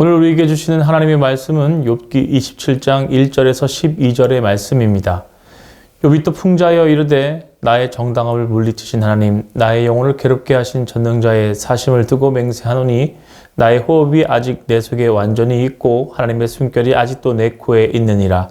오늘 우리에게 주시는 하나님의 말씀은 욥기 27장 1절에서 12절의 말씀입니다. 욥이 또 풍자하여 이르되 나의 정당함을 물리치신 하나님, 나의 영혼을 괴롭게 하신 전능자의 사심을 두고 맹세하노니 나의 호흡이 아직 내 속에 완전히 있고 하나님의 숨결이 아직도 내 코에 있느니라.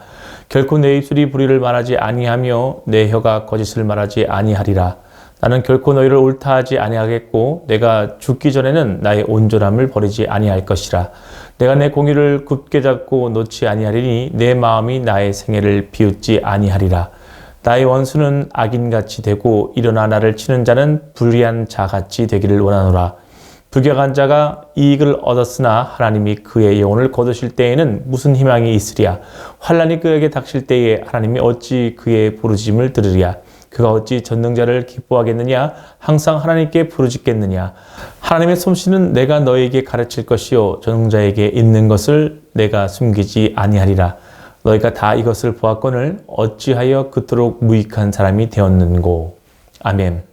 결코 내 입술이 불의를 말하지 아니하며 내 혀가 거짓을 말하지 아니하리라. 나는 결코 너희를 옳다하지 아니하겠고 내가 죽기 전에는 나의 온전함을 버리지 아니할 것이라. 내가 내 공의를 굳게 잡고 놓지 아니하리니 내 마음이 나의 생애를 비웃지 아니하리라. 나의 원수는 악인같이 되고 일어나 나를 치는 자는 불의한 자같이 되기를 원하노라. 불경한 자가 이익을 얻었으나 하나님이 그의 영혼을 거두실 때에는 무슨 희망이 있으랴. 환난이 그에게 닥칠 때에 하나님이 어찌 그의 부르짖음을 들으랴. 그가 어찌 전능자를 기뻐하겠느냐. 항상 하나님께 부르짖겠느냐. 하나님의 솜씨는 내가 너에게 가르칠 것이요 전능자에게 있는 것을 내가 숨기지 아니하리라. 너희가 다 이것을 보았거늘 어찌하여 그토록 무익한 사람이 되었는고. 아멘.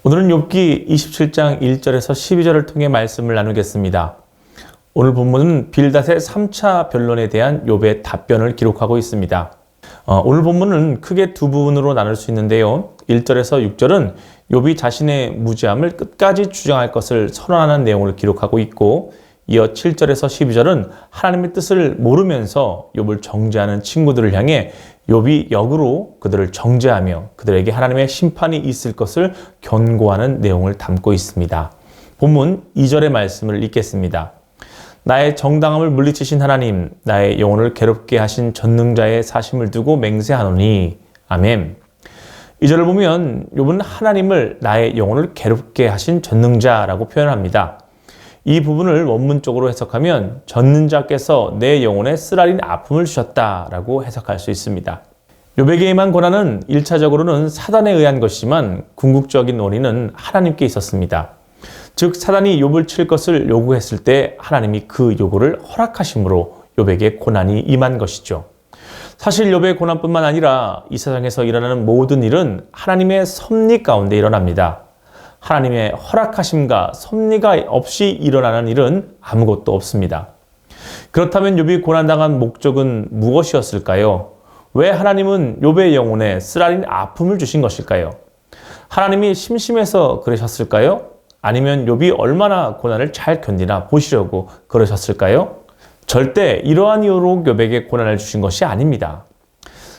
오늘은 욥기 27장 1절에서 12절을 통해 말씀을 나누겠습니다. 오늘 본문은 빌닷의 3차 변론에 대한 욥의 답변을 기록하고 있습니다. 오늘 본문은 크게 두 부분으로 나눌 수 있는데요. 1절에서 6절은 욥이 자신의 무죄함을 끝까지 주장할 것을 선언하는 내용을 기록하고 있고, 이어 7절에서 12절은 하나님의 뜻을 모르면서 욥을 정죄하는 친구들을 향해 욥이 역으로 그들을 정죄하며 그들에게 하나님의 심판이 있을 것을 경고하는 내용을 담고 있습니다. 본문 2절의 말씀을 읽겠습니다. 나의 정당함을 물리치신 하나님, 나의 영혼을 괴롭게 하신 전능자의 사심을 두고 맹세하노니. 아멘. 2절을 보면 욥은 하나님을 나의 영혼을 괴롭게 하신 전능자라고 표현합니다. 이 부분을 원문적으로 해석하면 전능자께서 내 영혼에 쓰라린 아픔을 주셨다라고 해석할 수 있습니다. 욥에게 임한 고난은 1차적으로는 사단에 의한 것이지만 궁극적인 원인은 하나님께 있었습니다. 즉 사단이 욥을 칠 것을 요구했을 때 하나님이 그 요구를 허락하심으로 욥에게 고난이 임한 것이죠. 사실 욥의 고난뿐만 아니라 이 세상에서 일어나는 모든 일은 하나님의 섭리 가운데 일어납니다. 하나님의 허락하심과 섭리가 없이 일어나는 일은 아무것도 없습니다. 그렇다면 욥이 고난당한 목적은 무엇이었을까요? 왜 하나님은 욥의 영혼에 쓰라린 아픔을 주신 것일까요? 하나님이 심심해서 그러셨을까요? 아니면 욥이 얼마나 고난을 잘 견디나 보시려고 그러셨을까요? 절대 이러한 이유로 욥에게 고난을 주신 것이 아닙니다.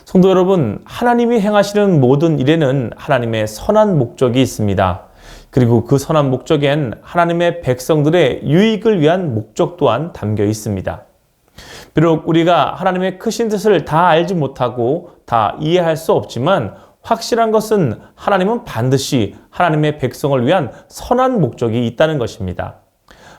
성도 여러분, 하나님이 행하시는 모든 일에는 하나님의 선한 목적이 있습니다. 그리고 그 선한 목적엔 하나님의 백성들의 유익을 위한 목적 또한 담겨 있습니다. 비록 우리가 하나님의 크신 뜻을 다 알지 못하고 다 이해할 수 없지만 확실한 것은 하나님은 반드시 하나님의 백성을 위한 선한 목적이 있다는 것입니다.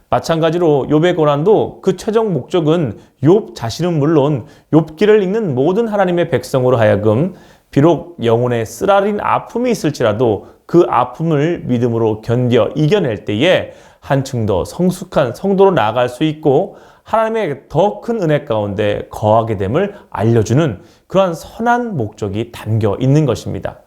마찬가지로 욥의 고난도 그 최종 목적은 욥 자신은 물론 욥기를 읽는 모든 하나님의 백성으로 하여금 비록 영혼에 쓰라린 아픔이 있을지라도 그 아픔을 믿음으로 견뎌 이겨낼 때에 한층 더 성숙한 성도로 나아갈 수 있고 하나님의 더 큰 은혜 가운데 거하게 됨을 알려주는 그러한 선한 목적이 담겨 있는 것입니다.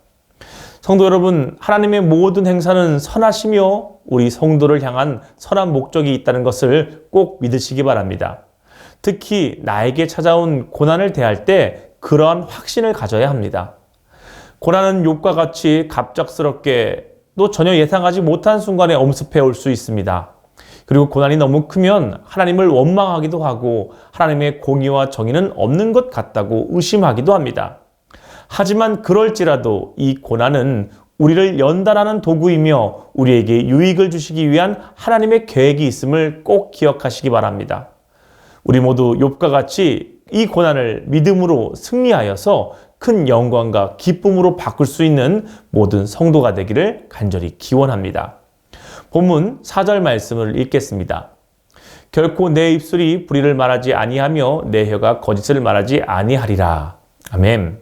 성도 여러분, 하나님의 모든 행사는 선하시며 우리 성도를 향한 선한 목적이 있다는 것을 꼭 믿으시기 바랍니다. 특히 나에게 찾아온 고난을 대할 때 그러한 확신을 가져야 합니다. 고난은 욥과 같이 갑작스럽게 또 전혀 예상하지 못한 순간에 엄습해 올 수 있습니다. 그리고 고난이 너무 크면 하나님을 원망하기도 하고 하나님의 공의와 정의는 없는 것 같다고 의심하기도 합니다. 하지만 그럴지라도 이 고난은 우리를 연단하는 도구이며 우리에게 유익을 주시기 위한 하나님의 계획이 있음을 꼭 기억하시기 바랍니다. 우리 모두 욥과 같이 이 고난을 믿음으로 승리하여서 큰 영광과 기쁨으로 바꿀 수 있는 모든 성도가 되기를 간절히 기원합니다. 본문 4절 말씀을 읽겠습니다. 결코 내 입술이 불의를 말하지 아니하며 내 혀가 거짓을 말하지 아니하리라. 아멘.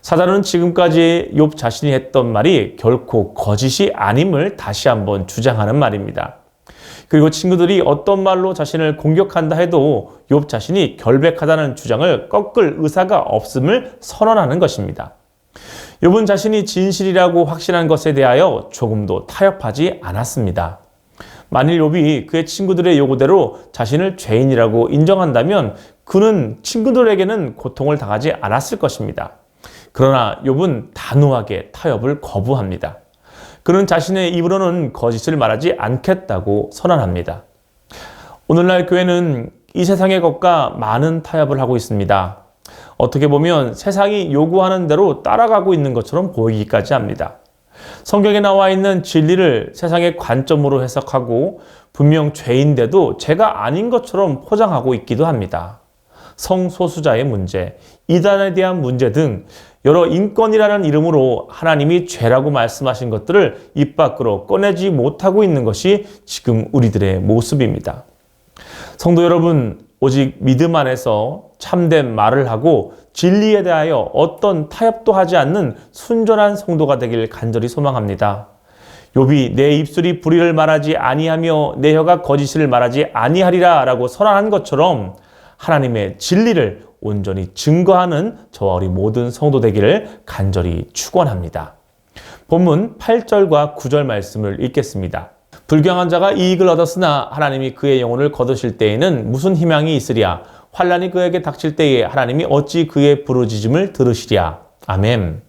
사단은 지금까지 욥 자신이 했던 말이 결코 거짓이 아님을 다시 한번 주장하는 말입니다. 그리고 친구들이 어떤 말로 자신을 공격한다 해도 욥 자신이 결백하다는 주장을 꺾을 의사가 없음을 선언하는 것입니다. 욥은 자신이 진실이라고 확신한 것에 대하여 조금도 타협하지 않았습니다. 만일 욥이 그의 친구들의 요구대로 자신을 죄인이라고 인정한다면 그는 친구들에게는 고통을 당하지 않았을 것입니다. 그러나 욥은 단호하게 타협을 거부합니다. 그는 자신의 입으로는 거짓을 말하지 않겠다고 선언합니다. 오늘날 교회는 이 세상의 것과 많은 타협을 하고 있습니다. 어떻게 보면 세상이 요구하는 대로 따라가고 있는 것처럼 보이기까지 합니다. 성경에 나와 있는 진리를 세상의 관점으로 해석하고 분명 죄인데도 죄가 아닌 것처럼 포장하고 있기도 합니다. 성소수자의 문제, 이단에 대한 문제 등 여러 인권이라는 이름으로 하나님이 죄라고 말씀하신 것들을 입 밖으로 꺼내지 못하고 있는 것이 지금 우리들의 모습입니다. 성도 여러분, 오직 믿음 안에서 참된 말을 하고 진리에 대하여 어떤 타협도 하지 않는 순전한 성도가 되길 간절히 소망합니다. 욥이 내 입술이 불의를 말하지 아니하며 내 혀가 거짓을 말하지 아니하리라 라고 선언한 것처럼 하나님의 진리를 온전히 증거하는 저와 우리 모든 성도 되기를 간절히 축원합니다. 본문 8절과 9절 말씀을 읽겠습니다. 불경한 자가 이익을 얻었으나 하나님이 그의 영혼을 거두실 때에는 무슨 희망이 있으랴? 환난이 그에게 닥칠 때에 하나님이 어찌 그의 부르짖음을 들으시랴? 아멘.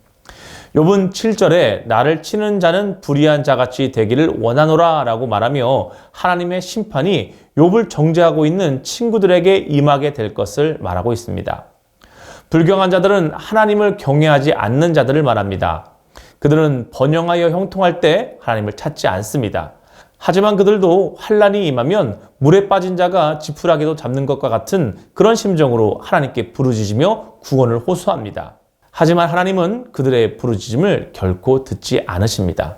욥은 7절에 나를 치는 자는 불의한 자같이 되기를 원하노라 라고 말하며 하나님의 심판이 욥을 정죄하고 있는 친구들에게 임하게 될 것을 말하고 있습니다. 불경한 자들은 하나님을 경외하지 않는 자들을 말합니다. 그들은 번영하여 형통할 때 하나님을 찾지 않습니다. 하지만 그들도 환난이 임하면 물에 빠진 자가 지푸라기도 잡는 것과 같은 그런 심정으로 하나님께 부르짖으며 구원을 호소합니다. 하지만 하나님은 그들의 부르짖음을 결코 듣지 않으십니다.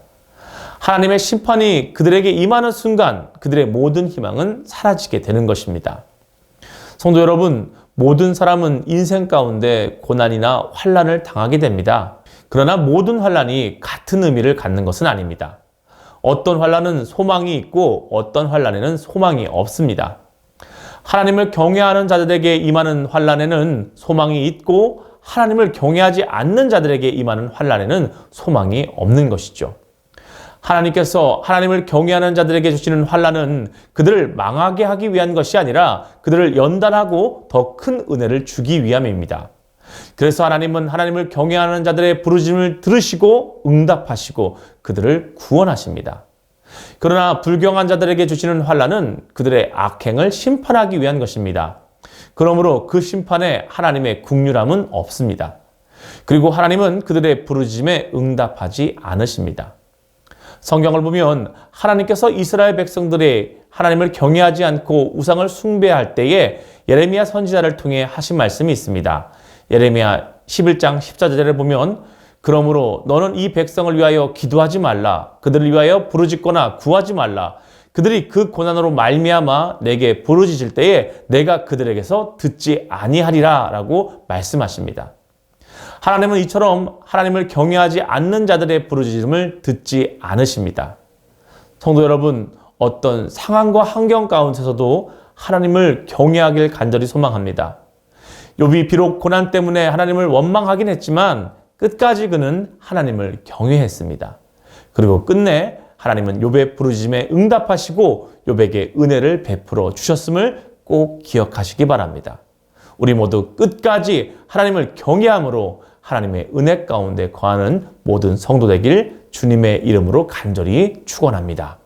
하나님의 심판이 그들에게 임하는 순간 그들의 모든 희망은 사라지게 되는 것입니다. 성도 여러분, 모든 사람은 인생 가운데 고난이나 환난을 당하게 됩니다. 그러나 모든 환난이 같은 의미를 갖는 것은 아닙니다. 어떤 환난은 소망이 있고 어떤 환난에는 소망이 없습니다. 하나님을 경외하는 자들에게 임하는 환난에는 소망이 있고 하나님을 경외하지 않는 자들에게 임하는 환난에는 소망이 없는 것이죠. 하나님께서 하나님을 경외하는 자들에게 주시는 환난은 그들을 망하게 하기 위한 것이 아니라 그들을 연단하고 더 큰 은혜를 주기 위함입니다. 그래서 하나님은 하나님을 경외하는 자들의 부르짖음을 들으시고 응답하시고 그들을 구원하십니다. 그러나 불경한 자들에게 주시는 환난은 그들의 악행을 심판하기 위한 것입니다. 그러므로 그 심판에 하나님의 긍휼함은 없습니다. 그리고 하나님은 그들의 부르짖음에 응답하지 않으십니다. 성경을 보면 하나님께서 이스라엘 백성들이 하나님을 경외하지 않고 우상을 숭배할 때에 예레미야 선지자를 통해 하신 말씀이 있습니다. 예레미야 11장 14절에 보면 그러므로 너는 이 백성을 위하여 기도하지 말라. 그들을 위하여 부르짖거나 구하지 말라. 그들이 그 고난으로 말미암아 내게 부르짖을 때에 내가 그들에게서 듣지 아니하리라 라고 말씀하십니다. 하나님은 이처럼 하나님을 경외하지 않는 자들의 부르짖음을 듣지 않으십니다. 성도 여러분, 어떤 상황과 환경 가운데서도 하나님을 경외하길 간절히 소망합니다. 욥이 비록 고난 때문에 하나님을 원망하긴 했지만 끝까지 그는 하나님을 경외했습니다. 그리고 끝내 하나님은 욥의 부르짖음에 응답하시고 욥에게 은혜를 베풀어 주셨음을 꼭 기억하시기 바랍니다. 우리 모두 끝까지 하나님을 경외함으로 하나님의 은혜 가운데 거하는 모든 성도 되길 주님의 이름으로 간절히 축원합니다.